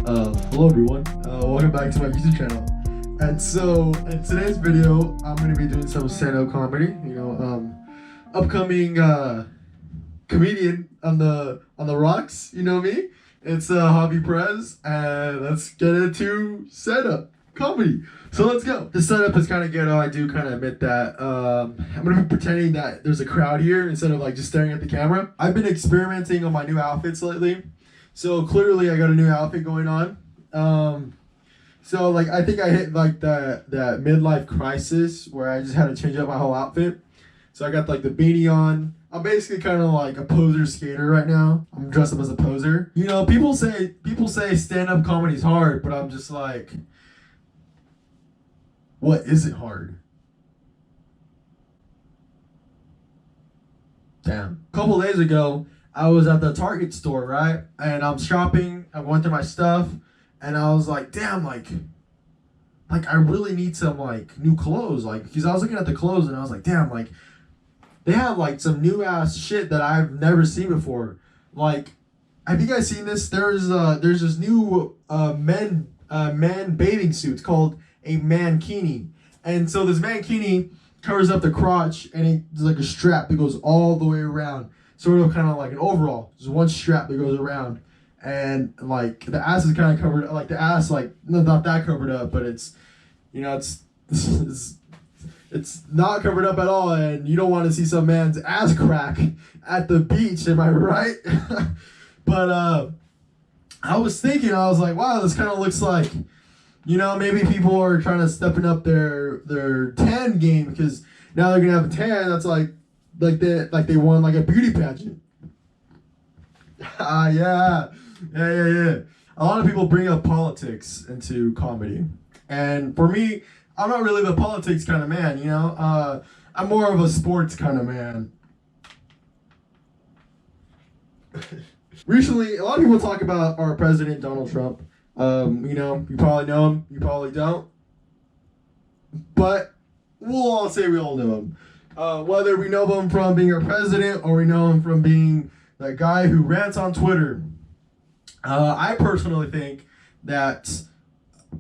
Hello everyone, welcome back to my YouTube channel. And so in today's video, I'm going to be doing some stand-up comedy. Upcoming comedian on the rocks. You know me. It's Javi Perez, and let's get into stand-up comedy. So let's go. The setup is kind of ghetto. I do kind of admit that. I'm going to be pretending that there's a crowd here instead of like just staring at the camera. I've been experimenting on my new outfits lately. So clearly I got a new outfit going on. So like I think I hit like that midlife crisis where I just had to change up my whole outfit. So I got like the beanie on. I'm basically kind of like a poser skater right now. I'm dressed up as a poser. You know, people say stand-up comedy's hard, but I'm just like, what isn't hard? Damn. A couple days ago, I was at the Target store, right? And I'm shopping, I went through my stuff, and I was like, damn, like I really need some like new clothes. Like, because I was looking at the clothes and I was like, damn, like they have like some new ass shit that I've never seen before. Like, have you guys seen this? There's this new man bathing suit. It's called a mankini. And so this mankini covers up the crotch, and there's like a strap that goes all the way around. Sort of kind of like an overall. There's one strap that goes around, and like the ass is kind of covered. Like the ass, like not that covered up, but it's, you know, it's not covered up at all, and you don't want to see some man's ass crack at the beach. Am I right? But I was thinking, I was like, wow, this kind of looks like, you know, maybe people are trying to stepping up their tan game, because now they're gonna have a tan that's like they won like a beauty pageant. Yeah. A lot of people bring up politics into comedy, and for me, I'm not really the politics kind of man. You know, I'm more of a sports kind of man. Recently, a lot of people talk about our president, Donald Trump. You know, you probably know him, you probably don't, but we'll all say we all know him. Whether we know him from being our president or we know him from being that guy who rants on Twitter. I personally think that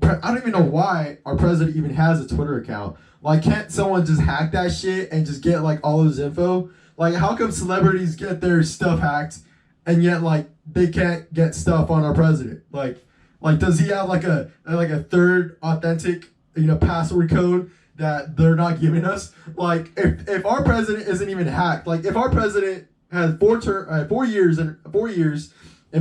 I don't even know why our president even has a Twitter account. Like, can't someone just hack that shit and just get like all his info? Like, how come celebrities get their stuff hacked and yet like they can't get stuff on our president? Like does he have like a third authentic, you know, password code that they're not giving us? Like, if our president isn't even hacked, like if our president has 4 years in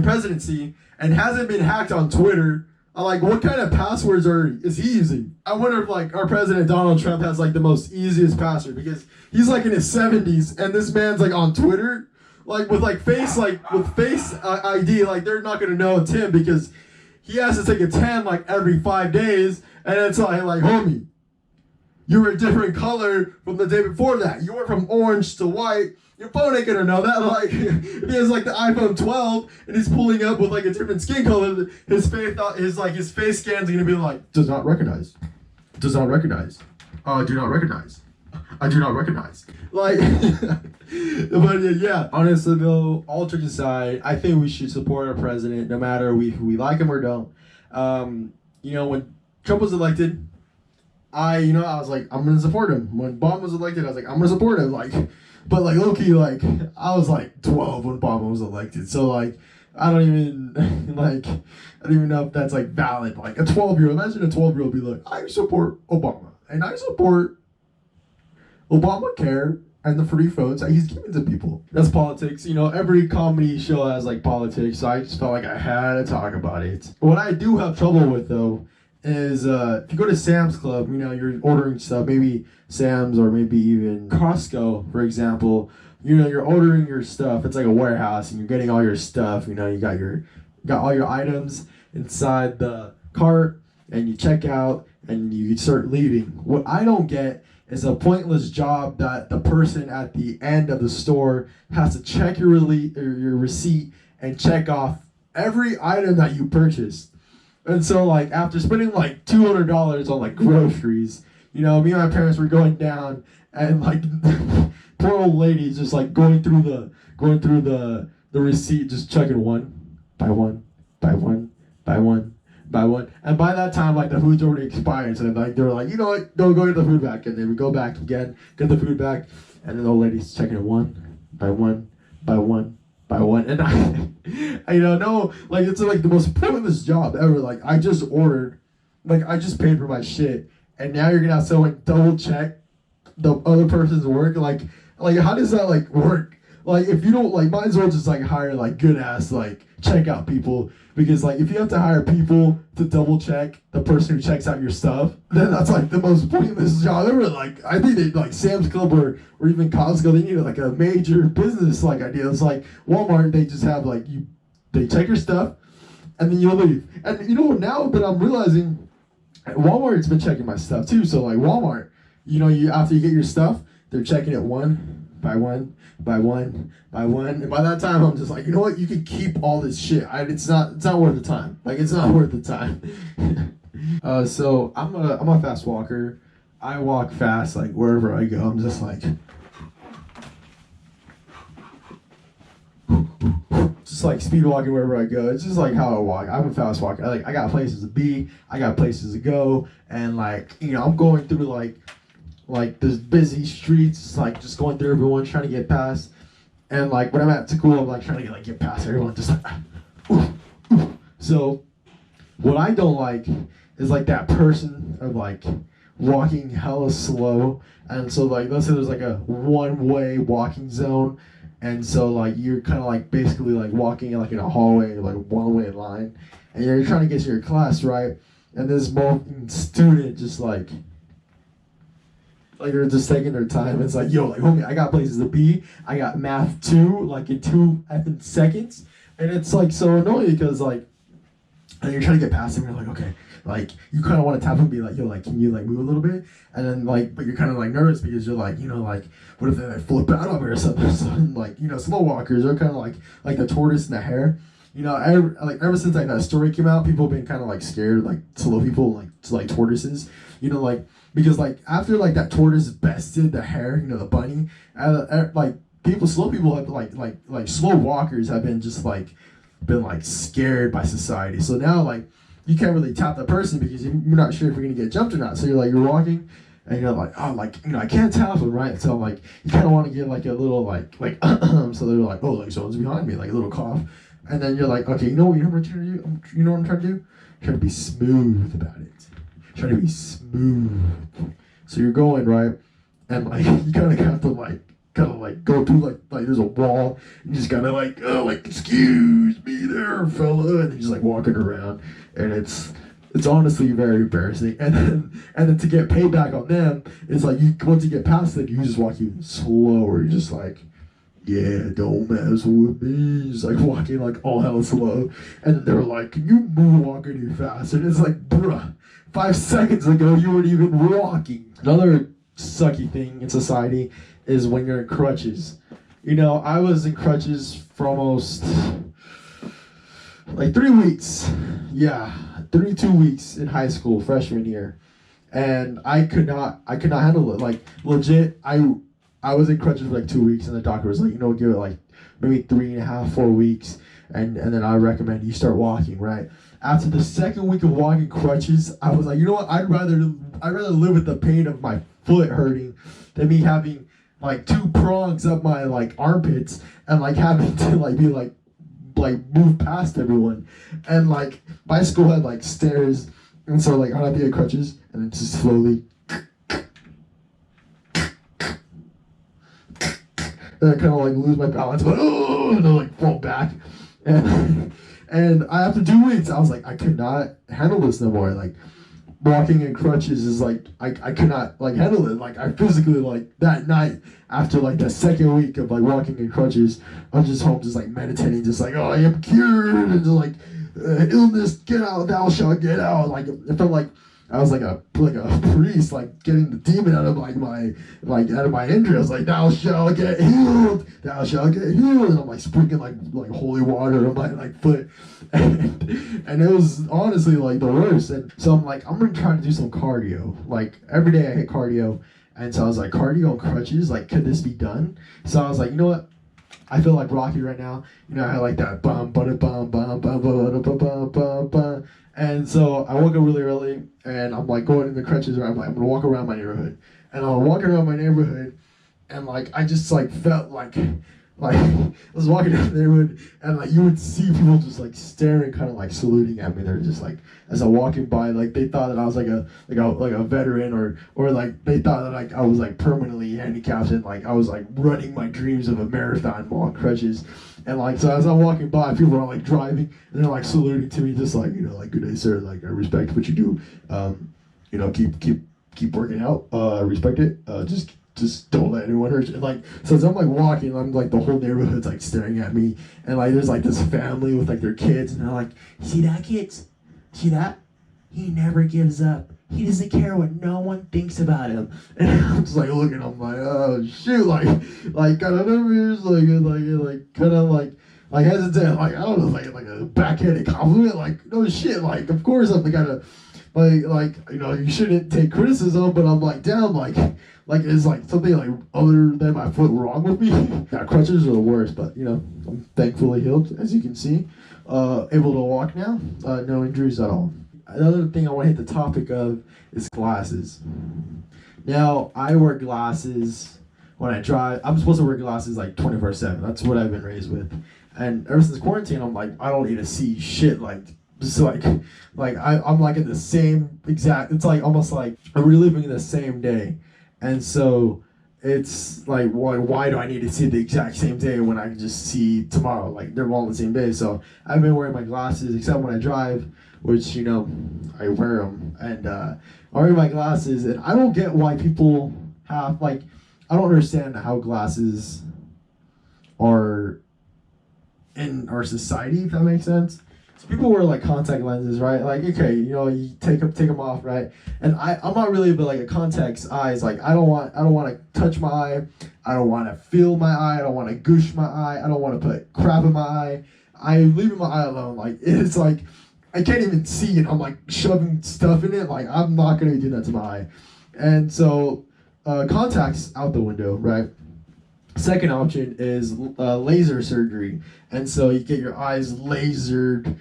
presidency and hasn't been hacked on Twitter, like what kind of passwords is he using? I wonder if like our president Donald Trump has like the most easiest password, because he's like in his 70s and this man's like on Twitter, like with face ID, like they're not gonna know it's him because he has to take a 10 like every 5 days, and it's like homie, you were a different color from the day before that. You went from orange to white. Your phone ain't gonna know that. Like, if he has like the iPhone 12 and he's pulling up with like a different skin color, his face scan's gonna be like, does not recognize, do not recognize, I do not recognize. Like, but yeah. Honestly though, all jokes aside, I think we should support our president, no matter we like him or don't. You know, when Trump was elected, I was like, I'm gonna support him. When Obama was elected, I was like, I'm gonna support him. Like, but like low-key, like I was like 12 when Obama was elected. So like I don't even know if that's like valid. Like a 12-year-old, imagine a 12-year-old be like, I support Obama and I support Obamacare and the free votes that he's giving to people. That's politics. You know, every comedy show has like politics, so I just felt like I had to talk about it. What I do have trouble with though is if you go to Sam's Club, you know, you're ordering stuff, maybe Sam's or maybe even Costco, for example. You know, you're ordering your stuff. It's like a warehouse, and you're getting all your stuff. You know, you got all your items inside the cart, and you check out, and you start leaving. What I don't get is a pointless job that the person at the end of the store has to check your receipt and check off every item that you purchased. And so like after spending like $200 on like groceries, you know, me and my parents were going down, and like poor old ladies just like going through the receipt, just checking one by one by one by one buy one. And by that time, like the food's already expired. So like they were like, you know what? Don't go get the food back. And then we go back again, get the food back, and then the old lady's checking it one by one by one by one. And no, like it's like the most pointless job ever. Like I just ordered, like I just paid for my shit, and now you're gonna have someone double check the other person's work. Like how does that like work? Like if you don't like, might as well just like hire like good ass like checkout people, because like if you have to hire people to double check the person who checks out your stuff, then that's like the most pointless job ever. Like I think they like Sam's Club or even Costco, they need like a major business like idea. It's like Walmart, they just have like they check your stuff and then you leave. And now that I'm realizing, Walmart's been checking my stuff too. So like Walmart, you after you get your stuff, they're checking it one by one by one by one, and by that time I'm just like, you know what, you can keep all this shit. It's not worth the time. Like it's not worth the time. So I'm a fast walker. I walk fast like wherever I go. I'm just like speed walking wherever I go. It's just like how I walk. I'm a fast walker. I got places to be, I got places to go, and like I'm going through like this busy streets, like just going through everyone, trying to get past. And like when I'm at school, I'm like trying to get past everyone, just like So what I don't like is like that person of like walking hella slow, and so like let's say there's like a one-way walking zone, and so like you're kind of like basically like walking like in a hallway, like a one-way line, and you're trying to get to your class, right? And this student just like they're just taking their time. It's like, yo, like homie, I got places to be. I got math 2, like in 2 effing seconds, and it's like so annoying because like, and you're trying to get past them. And you're like, okay, like you kind of want to tap and be like, yo, like can you like move a little bit? And then like, but you're kind of like nervous because you're like, like what if they like flip out on me or something? So like, slow walkers are kind of like the tortoise and the hare. Ever since like that story came out, people have been kind of like scared, like slow people, like tortoises. Because like after like that tortoise bested the hare, the bunny, like slow people have like slow walkers have been just like scared by society. So now like you can't really tap the person because you're not sure if you're gonna get jumped or not. So you're walking and you're like, oh, like I can't tap them, right? So like you kind of want to get like a little like so they're like, oh, like someone's behind me, like a little cough, and then you're like, okay, you know what I'm trying to do? You know what I'm trying to do? I'm trying to be smooth about it. Trying to be smooth. So you're going right, and like you kind of have to like go through like there's a wall, and you just gotta like, oh, like excuse me there, fella, and you're just like walking around, and it's honestly very embarrassing. And then to get payback on them, it's like once you get past it, you just walk even slower. You're just like, yeah, don't mess with me. Just like walking like all hella slow, and they're like, can you moonwalk any faster? And it's like, bruh, 5 seconds ago you weren't even walking. Another sucky thing in society is when you're in crutches. I was in crutches for almost like 3 weeks. Yeah, 32 weeks in high school, freshman year, and I could not handle it. Like legit, I was in crutches for like 2 weeks, and the doctor was like, give it like maybe 3.5, 4 weeks, and then I recommend you start walking, right? After the second week of walking crutches, I was like, you know what? I'd rather live with the pain of my foot hurting than me having like 2 prongs up my like armpits and like having to like be like move past everyone. And like my school had like stairs, and so like I'd have to get crutches and then just slowly. And I kind of like lose my balance, but and I like fall back, and after 2 weeks, I was like, I could not handle this no more. Like walking in crutches is like I could not like handle it. Like I physically like that night after like the second week of like walking in crutches, I was just home just like meditating, just like, oh, I am cured, and just like illness, get out, thou shalt get out. Like it felt like I was like a priest, like getting the demon out of like out of my entrails, like thou shalt get healed, thou shalt get healed, and I'm like sprinkling like holy water on my like foot, and it was honestly like the worst. And so I'm like, I'm gonna try to do some cardio. Like every day I hit cardio, and so I was like, cardio on crutches, like could this be done? So I was like, you know what? I feel like Rocky right now. I had like that bum bum bum bum bum bum bum bum bum bum. And so I woke up really early, and I'm like going in the crutches, right? I'm like, I'm gonna walk around my neighborhood, and I'm walking around my neighborhood, and like I just like felt like I was walking down the neighborhood, and like you would see people just like staring, kind of like saluting at me. They're just like, as I'm walking by, like they thought that I was like a veteran, or like they thought that like I was like permanently handicapped, and like I was like running my dreams of a marathon while on crutches. And like, so as I'm walking by, people are like driving, and they're like saluting to me, just like, you know, like, good day, sir. Like, I respect what you do. You know, keep working out. I respect it. Just don't let anyone hurt you. And like, so as I'm like walking, I'm like, the whole neighborhood's like staring at me, and like there's like this family with like their kids, and they're like, see that, kids? See that? He never gives up. He doesn't care what no one thinks about him. And I'm just like looking, I'm like, oh shoot, like kind of nervous, like kind of like hesitant, like I don't know, like a backhanded compliment, like no shit, like of course I'm the kind of like you know, you shouldn't take criticism, but I'm like, damn, like is like something like other than my foot wrong with me? Yeah, crutches are the worst, but you know, I'm thankfully healed, as you can see, able to walk now, no injuries at all. Another thing I want to hit the topic of is glasses. Now, I wear glasses when I drive. I'm supposed to wear glasses like 24/7. That's what I've been raised with. And ever since quarantine, I'm like, I don't need to see shit. Like, just I'm like in the same exact, it's like almost like I'm reliving the same day. And so it's like, why do I need to see the exact same day when I can just see tomorrow? Like, they're all the same day. So I've been wearing my glasses, except when I drive, which, you know, I wear them, and I wear my glasses, and I don't get why people have, like, I don't understand how glasses are in our society, if that makes sense. So people wear like contact lenses, right? Like, okay, you know, you take them off, right? And I'm not really, but like a contact's eyes, like I don't want to touch my eye, I don't want to feel my eye, I don't want to goosh my eye, I don't want to put crap in my eye. I'm leaving my eye alone. Like, it's like I can't even see, and I'm like shoving stuff in it. Like, I'm not gonna do that to my eye. And so contacts out the window, right? Second option is laser surgery, and so you get your eyes lasered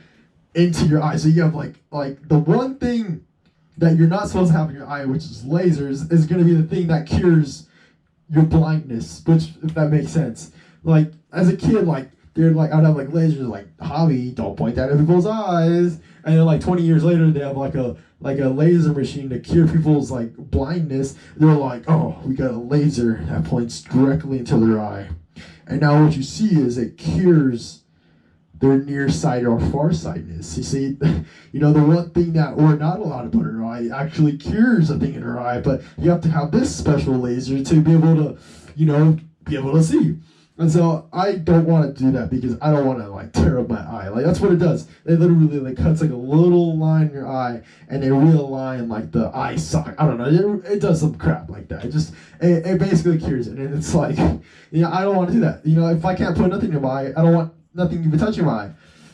into your eye. So you have like the one thing that you're not supposed to have in your eye, which is lasers, is going to be the thing that cures your blindness. Which, if that makes sense, like as a kid, like they're like, I'd have like lasers, like, Javi, don't point that at people's eyes. And then like 20 years later, they have like a laser machine to cure people's like blindness. They're like, oh, we got a laser that points directly into their eye. And now what you see is it cures their nearsight or farsightedness. You see, you know, the one thing that we're not allowed to put in our eye actually cures a thing in our eye, but you have to have this special laser to be able to, you know, be able to see. And so I don't want to do that because I don't want to like tear up my eye. Like, that's what it does. It literally like cuts like a little line in your eye, and they realign like the eye socket. I don't know. It does some crap like that. It basically cures it. And it's like, you know, I don't want to do that. You know, if I can't put nothing in my eye, I don't want nothing even touching my eye.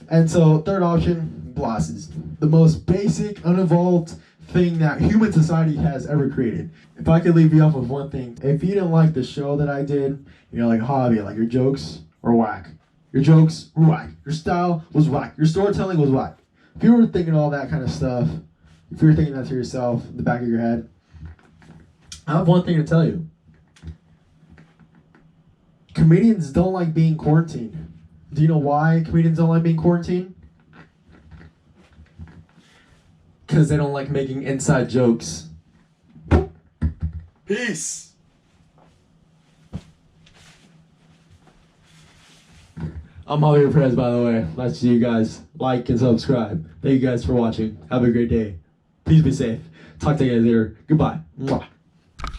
And so third option, glasses. The most basic, unevolved thing that human society has ever created. If I could leave you off with one thing, if you didn't like the show that I did, you know, like Javi, like your jokes were whack. Your jokes were whack. Your style was whack. Your storytelling was whack. If you were thinking all that kind of stuff, if you were thinking that to yourself in the back of your head, I have one thing to tell you. Comedians don't like being quarantined. Do you know why comedians don't like being quarantined? Because they don't like making inside jokes. Peace. I'm Javier Perez, by the way. Nice to see you guys. Like and subscribe. Thank you guys for watching. Have a great day. Please be safe. Talk to you guys later. Goodbye. Mwah.